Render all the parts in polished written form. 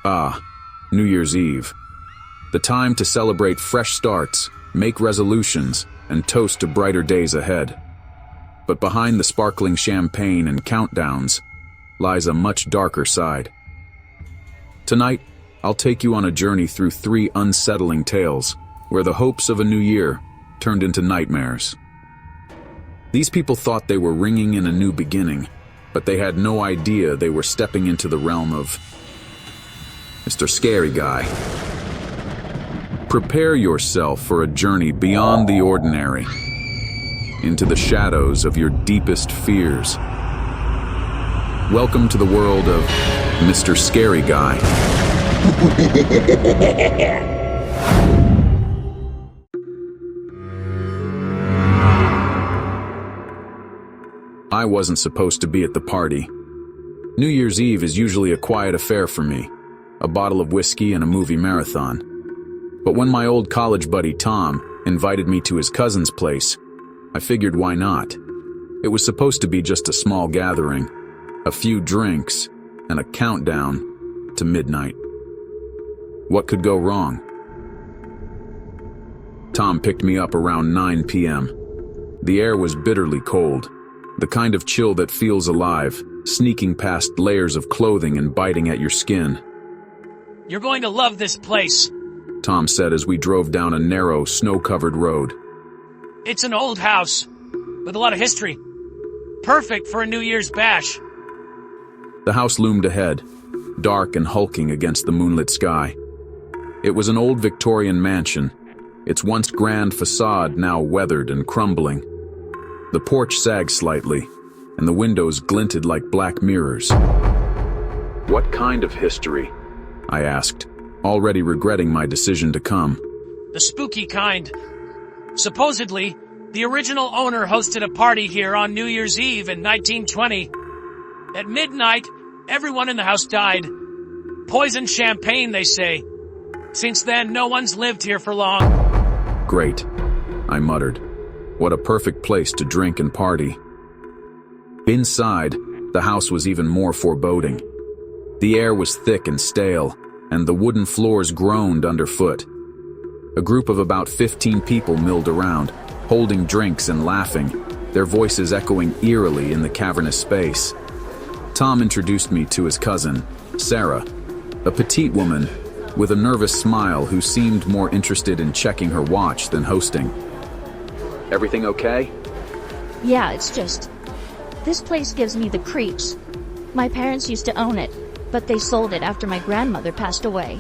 Ah, New Year's Eve. The time to celebrate fresh starts, make resolutions, and toast to brighter days ahead. But behind the sparkling champagne and countdowns lies a much darker side. Tonight, I'll take you on a journey through 3 unsettling tales where the hopes of a new year turned into nightmares. These people thought they were ringing in a new beginning, but they had no idea they were stepping into the realm of Mr. Scary Guy. Prepare yourself for a journey beyond the ordinary, into the shadows of your deepest fears. Welcome to the world of Mr. Scary Guy. I wasn't supposed to be at the party. New Year's Eve is usually a quiet affair for me, a bottle of whiskey and a movie marathon. But when my old college buddy Tom invited me to his cousin's place, I figured why not? It was supposed to be just a small gathering, a few drinks, and a countdown to midnight. What could go wrong? Tom picked me up around 9 p.m. The air was bitterly cold, the kind of chill that feels alive, sneaking past layers of clothing and biting at your skin. "You're going to love this place," Tom said as we drove down a narrow, snow-covered road. "It's an old house with a lot of history. Perfect for a New Year's bash." The house loomed ahead, dark and hulking against the moonlit sky. It was an old Victorian mansion, its once grand facade now weathered and crumbling. The porch sagged slightly, and the windows glinted like black mirrors. "What kind of history?" I asked, already regretting my decision to come. "The spooky kind. Supposedly, the original owner hosted a party here on New Year's Eve in 1920. At midnight, everyone in the house died. Poisoned champagne, they say. Since then, no one's lived here for long." "Great," I muttered. "What a perfect place to drink and party." Inside, the house was even more foreboding. The air was thick and stale, and the wooden floors groaned underfoot. A group of about 15 people milled around, holding drinks and laughing, their voices echoing eerily in the cavernous space. Tom introduced me to his cousin, Sarah, a petite woman with a nervous smile who seemed more interested in checking her watch than hosting. "Everything okay?" Yeah, it's just... this place gives me the creeps. My parents used to own it, but they sold it after my grandmother passed away.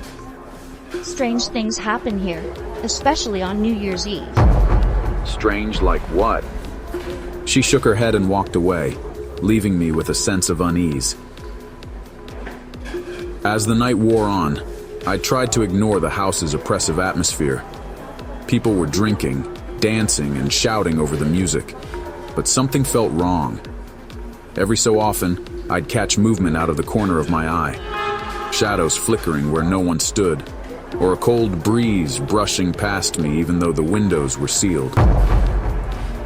Strange things happen here, especially on New Year's Eve. "Strange like what?" She shook her head and walked away, leaving me with a sense of unease. As the night wore on, I tried to ignore the house's oppressive atmosphere. People were drinking, dancing, and shouting over the music, but something felt wrong. Every so often, I'd catch movement out of the corner of my eye, shadows flickering where no one stood, or a cold breeze brushing past me even though the windows were sealed.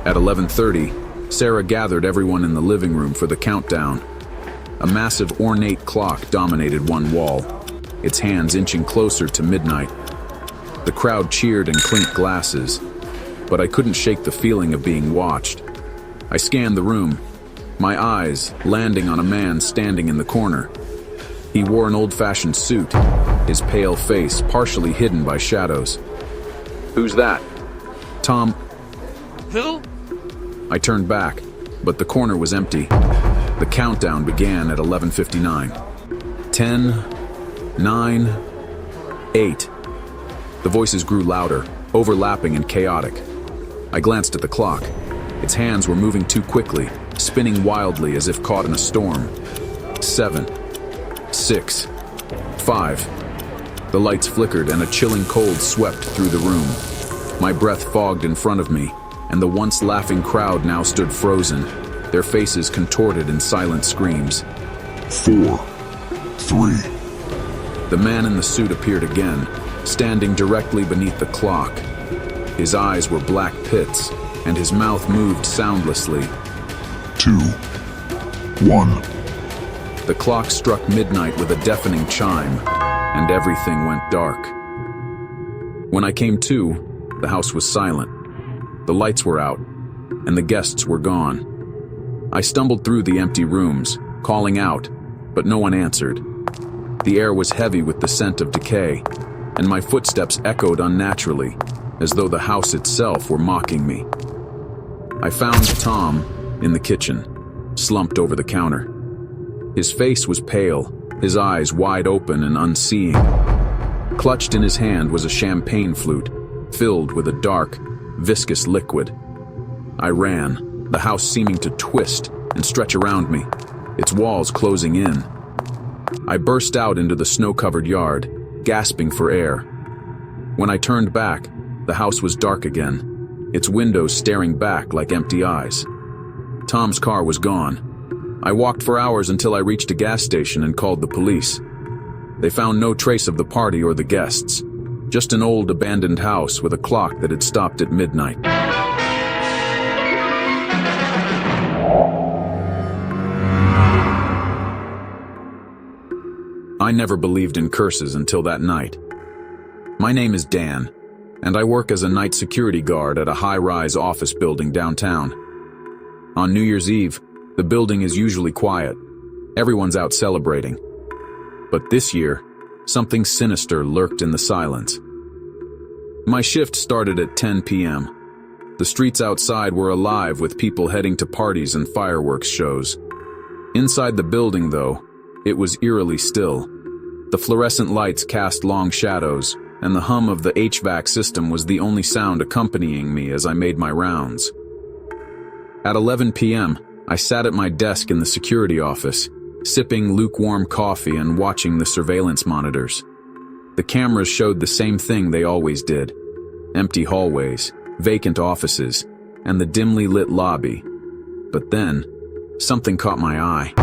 At 11:30, Sarah gathered everyone in the living room for the countdown. A massive ornate clock dominated one wall, its hands inching closer to midnight. The crowd cheered and clinked glasses, but I couldn't shake the feeling of being watched. I scanned the room, my eyes landing on a man standing in the corner. He wore an old-fashioned suit, his pale face partially hidden by shadows. "Who's that?" "Tom." "Who?" I turned back, but the corner was empty. The countdown began at 11:59. 10, 9, 8. The voices grew louder, overlapping and chaotic. I glanced at the clock. Its hands were moving too quickly, spinning wildly as if caught in a storm. 7, 6, 5. The lights flickered and a chilling cold swept through the room. My breath fogged in front of me, and the once laughing crowd now stood frozen, their faces contorted in silent screams. 4, 3. The man in the suit appeared again, standing directly beneath the clock. His eyes were black pits, and his mouth moved soundlessly. 2, 1. The clock struck midnight with a deafening chime, and everything went dark. When I came to, the house was silent. The lights were out, and the guests were gone. I stumbled through the empty rooms, calling out, but no one answered. The air was heavy with the scent of decay, and my footsteps echoed unnaturally, as though the house itself were mocking me. I found Tom in the kitchen, slumped over the counter. His face was pale, his eyes wide open and unseeing. Clutched in his hand was a champagne flute, filled with a dark, viscous liquid. I ran, the house seeming to twist and stretch around me, its walls closing in. I burst out into the snow-covered yard, gasping for air. When I turned back, the house was dark again, its windows staring back like empty eyes. Tom's car was gone. I walked for hours until I reached a gas station and called the police. They found no trace of the party or the guests, just an old abandoned house with a clock that had stopped at midnight. I never believed in curses until that night. My name is Dan, and I work as a night security guard at a high-rise office building downtown. On New Year's Eve, the building is usually quiet. Everyone's out celebrating. But this year, something sinister lurked in the silence. My shift started at 10 p.m. The streets outside were alive with people heading to parties and fireworks shows. Inside the building, though, it was eerily still. The fluorescent lights cast long shadows, and the hum of the HVAC system was the only sound accompanying me as I made my rounds. At 11 p.m., I sat at my desk in the security office, sipping lukewarm coffee and watching the surveillance monitors. The cameras showed the same thing they always did: empty hallways, vacant offices, and the dimly lit lobby. But then, something caught my eye.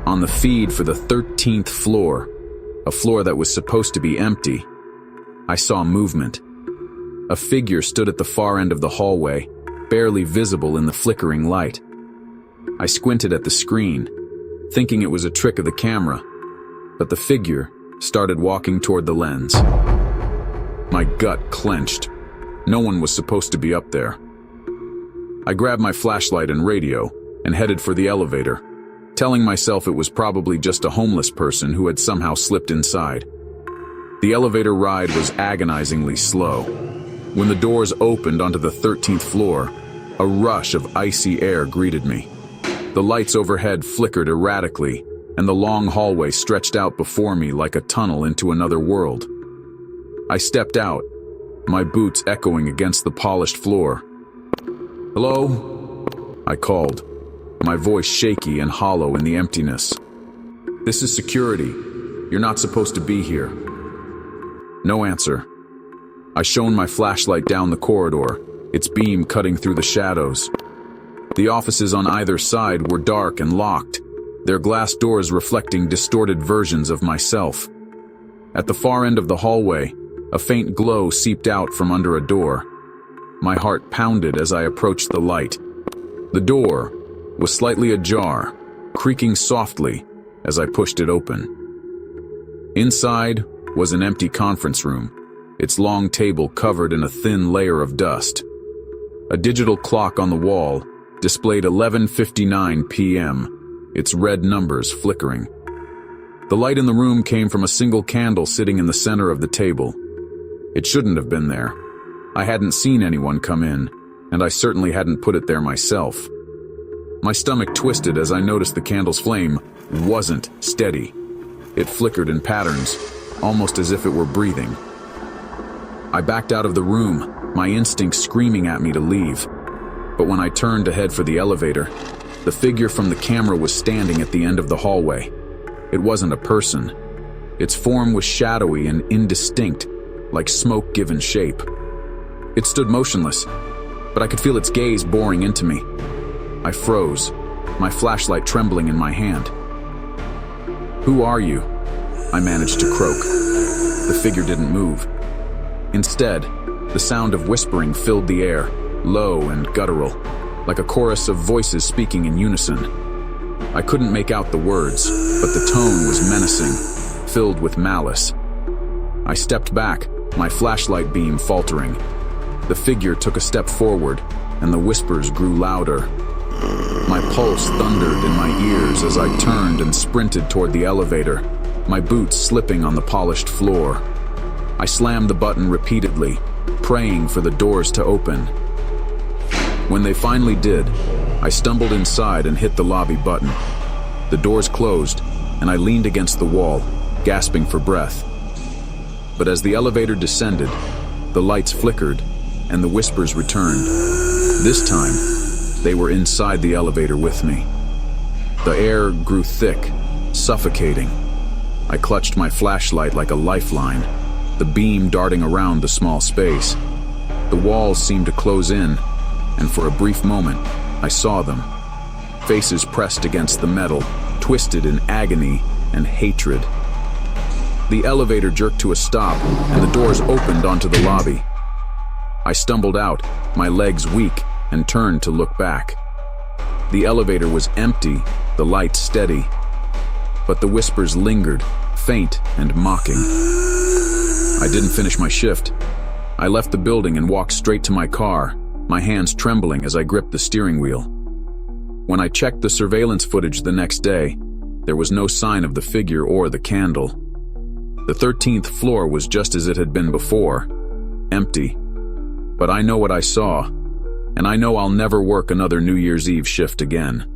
On the feed for the 13th floor, a floor that was supposed to be empty, I saw movement. A figure stood at the far end of the hallway, barely visible in the flickering light. I squinted at the screen, thinking it was a trick of the camera, but the figure started walking toward the lens. My gut clenched. No one was supposed to be up there. I grabbed my flashlight and radio and headed for the elevator, telling myself it was probably just a homeless person who had somehow slipped inside. The elevator ride was agonizingly slow. When the doors opened onto the 13th floor, a rush of icy air greeted me. The lights overhead flickered erratically, and the long hallway stretched out before me like a tunnel into another world. I stepped out, my boots echoing against the polished floor. "Hello?" I called, my voice shaky and hollow in the emptiness. "This is security. You're not supposed to be here." No answer. I shone my flashlight down the corridor, its beam cutting through the shadows. The offices on either side were dark and locked, their glass doors reflecting distorted versions of myself. At the far end of the hallway, a faint glow seeped out from under a door. My heart pounded as I approached the light. The door was slightly ajar, creaking softly as I pushed it open. Inside was an empty conference room, its long table covered in a thin layer of dust. A digital clock on the wall displayed 11:59 p.m., its red numbers flickering. The light in the room came from a single candle sitting in the center of the table. It shouldn't have been there. I hadn't seen anyone come in, and I certainly hadn't put it there myself. My stomach twisted as I noticed the candle's flame wasn't steady. It flickered in patterns, almost as if it were breathing. I backed out of the room, my instincts screaming at me to leave. But when I turned to head for the elevator, the figure from the camera was standing at the end of the hallway. It wasn't a person. Its form was shadowy and indistinct, like smoke given shape. It stood motionless, but I could feel its gaze boring into me. I froze, my flashlight trembling in my hand. "Who are you?" I managed to croak. The figure didn't move. Instead, the sound of whispering filled the air, low and guttural, like a chorus of voices speaking in unison. I couldn't make out the words, but the tone was menacing, filled with malice. I stepped back, my flashlight beam faltering. The figure took a step forward, and the whispers grew louder. My pulse thundered in my ears as I turned and sprinted toward the elevator, my boots slipping on the polished floor. I slammed the button repeatedly, praying for the doors to open. When they finally did, I stumbled inside and hit the lobby button. The doors closed, and I leaned against the wall, gasping for breath. But as the elevator descended, the lights flickered, and the whispers returned. This time, they were inside the elevator with me. The air grew thick, suffocating. I clutched my flashlight like a lifeline, the beam darting around the small space. The walls seemed to close in, and for a brief moment, I saw them. Faces pressed against the metal, twisted in agony and hatred. The elevator jerked to a stop, and the doors opened onto the lobby. I stumbled out, my legs weak, and turned to look back. The elevator was empty, the lights steady. But the whispers lingered, faint and mocking. I didn't finish my shift. I left the building and walked straight to my car, my hands trembling as I gripped the steering wheel. When I checked the surveillance footage the next day, there was no sign of the figure or the candle. The 13th floor was just as it had been before, empty. But I know what I saw, and I know I'll never work another New Year's Eve shift again.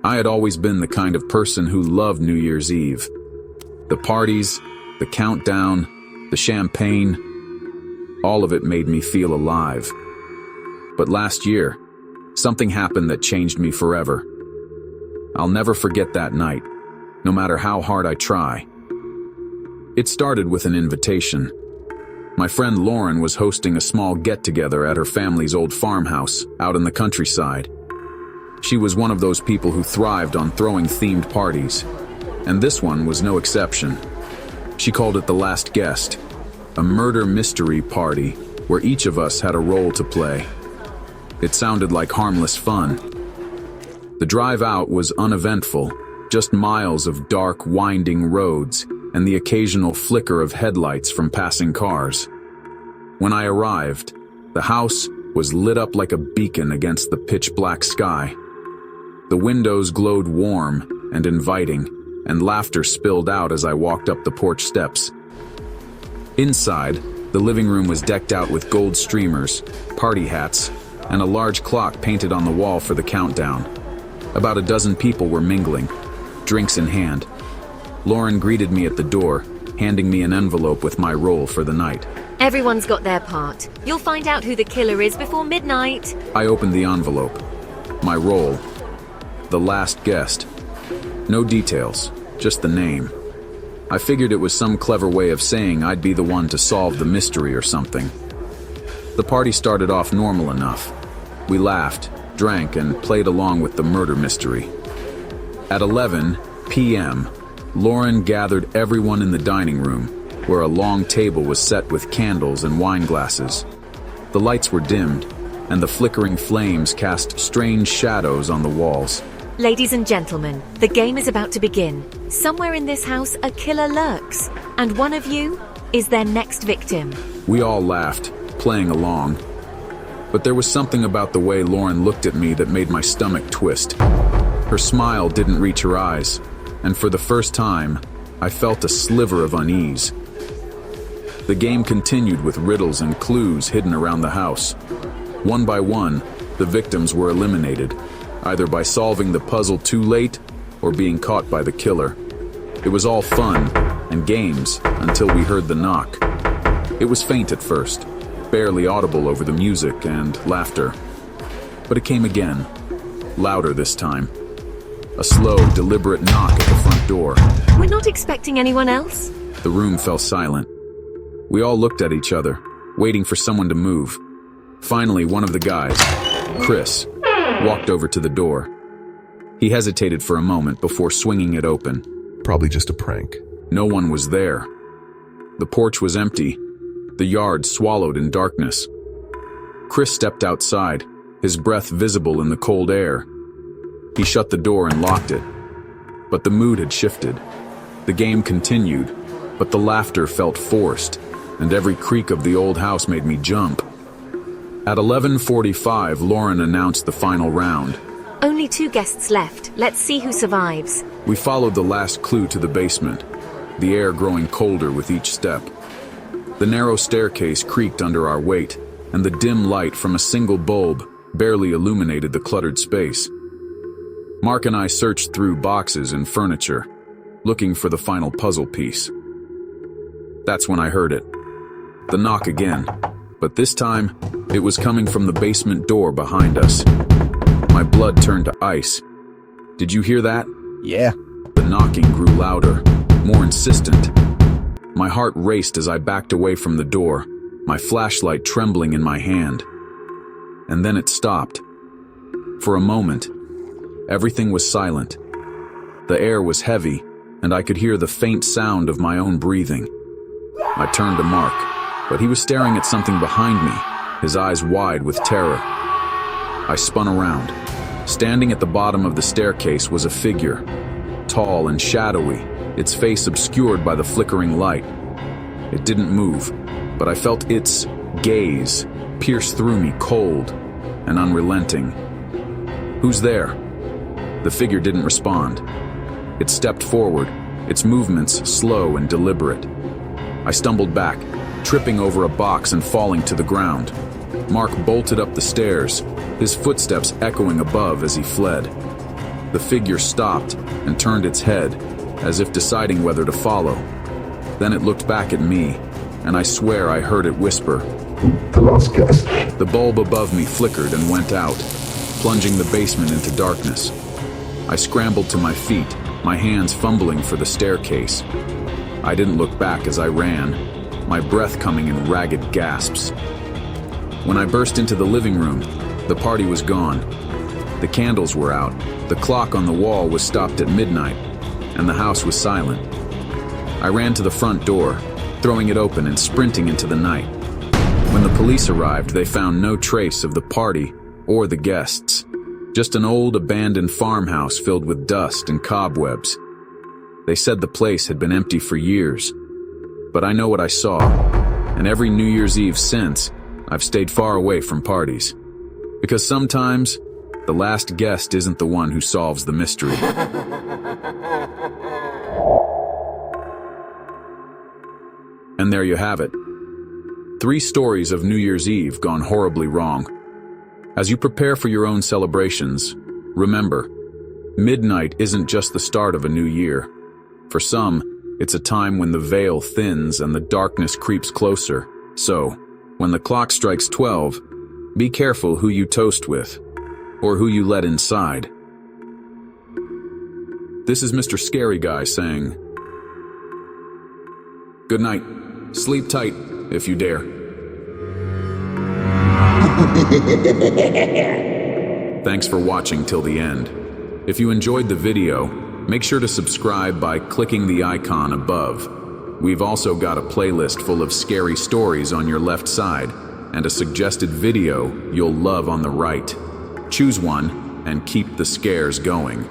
I had always been the kind of person who loved New Year's Eve. The parties, the countdown, the champagne, all of it made me feel alive. But last year, something happened that changed me forever. I'll never forget that night, no matter how hard I try. It started with an invitation. My friend Lauren was hosting a small get-together at her family's old farmhouse out in the countryside. She was one of those people who thrived on throwing themed parties, and this one was no exception. She called it The Last Guest, a murder mystery party where each of us had a role to play. It sounded like harmless fun. The drive out was uneventful, just miles of dark, winding roads and the occasional flicker of headlights from passing cars. When I arrived, the house was lit up like a beacon against the pitch-black sky. The windows glowed warm and inviting, and laughter spilled out as I walked up the porch steps. Inside, the living room was decked out with gold streamers, party hats, and a large clock painted on the wall for the countdown. About a dozen people were mingling, drinks in hand. Lauren greeted me at the door, handing me an envelope with my role for the night. Everyone's got their part. You'll find out who the killer is before midnight. I opened the envelope. My role: The Last Guest. No details, just the name. I figured it was some clever way of saying I'd be the one to solve the mystery or something. The party started off normal enough. We laughed, drank, and played along with the murder mystery. At 11 p.m., Lauren gathered everyone in the dining room, where a long table was set with candles and wine glasses. The lights were dimmed, and the flickering flames cast strange shadows on the walls. Ladies and gentlemen, the game is about to begin. Somewhere in this house, a killer lurks, and one of you is their next victim. We all laughed, playing along. But there was something about the way Lauren looked at me that made my stomach twist. Her smile didn't reach her eyes, and for the first time, I felt a sliver of unease. The game continued with riddles and clues hidden around the house. One by one, the victims were eliminated, either by solving the puzzle too late or being caught by the killer. It was all fun and games until we heard the knock. It was faint at first, barely audible over the music and laughter. But it came again, louder this time. A slow, deliberate knock at the front door. We're not expecting anyone else. The room fell silent. We all looked at each other, waiting for someone to move. Finally, one of the guys, Chris, walked over to the door. He hesitated for a moment before swinging it open. Probably just a prank. No one was there. The porch was empty, the yard swallowed in darkness. Chris stepped outside, his breath visible in the cold air. He shut the door and locked it. But the mood had shifted. The game continued, but the laughter felt forced, and every creak of the old house made me jump. At 11:45, Lauren announced the final round. Only 2 guests left. Let's see who survives. We followed the last clue to the basement, the air growing colder with each step. The narrow staircase creaked under our weight, and the dim light from a single bulb barely illuminated the cluttered space. Mark and I searched through boxes and furniture, looking for the final puzzle piece. That's when I heard it. The knock again, but this time, it was coming from the basement door behind us. My blood turned to ice. Did you hear that? Yeah. The knocking grew louder, more insistent. My heart raced as I backed away from the door, my flashlight trembling in my hand. And then it stopped. For a moment, everything was silent. The air was heavy, and I could hear the faint sound of my own breathing. I turned to Mark, but he was staring at something behind me, his eyes wide with terror. I spun around. Standing at the bottom of the staircase was a figure, tall and shadowy, its face obscured by the flickering light. It didn't move, but I felt its gaze pierce through me, cold and unrelenting. "Who's there?" The figure didn't respond. It stepped forward, its movements slow and deliberate. I stumbled back, tripping over a box and falling to the ground. Mark bolted up the stairs, his footsteps echoing above as he fled. The figure stopped and turned its head, as if deciding whether to follow. Then it looked back at me, and I swear I heard it whisper. The last guest. The bulb above me flickered and went out, plunging the basement into darkness. I scrambled to my feet, my hands fumbling for the staircase. I didn't look back as I ran, my breath coming in ragged gasps. When I burst into the living room, the party was gone. The candles were out, the clock on the wall was stopped at midnight, and the house was silent. I ran to the front door, throwing it open and sprinting into the night. When the police arrived, they found no trace of the party or the guests, just an old abandoned farmhouse filled with dust and cobwebs. They said the place had been empty for years, but I know what I saw, and every New Year's Eve since, I've stayed far away from parties. Because sometimes, the last guest isn't the one who solves the mystery. And there you have it. 3 stories of New Year's Eve gone horribly wrong. As you prepare for your own celebrations, remember, midnight isn't just the start of a new year. For some, it's a time when the veil thins and the darkness creeps closer. So, when the clock strikes 12, be careful who you toast with, or who you let inside. This is Mr. Scary Guy saying, good night. Sleep tight, if you dare. Thanks for watching till the end. If you enjoyed the video, make sure to subscribe by clicking the icon above. We've also got a playlist full of scary stories on your left side, and a suggested video you'll love on the right. Choose one and keep the scares going.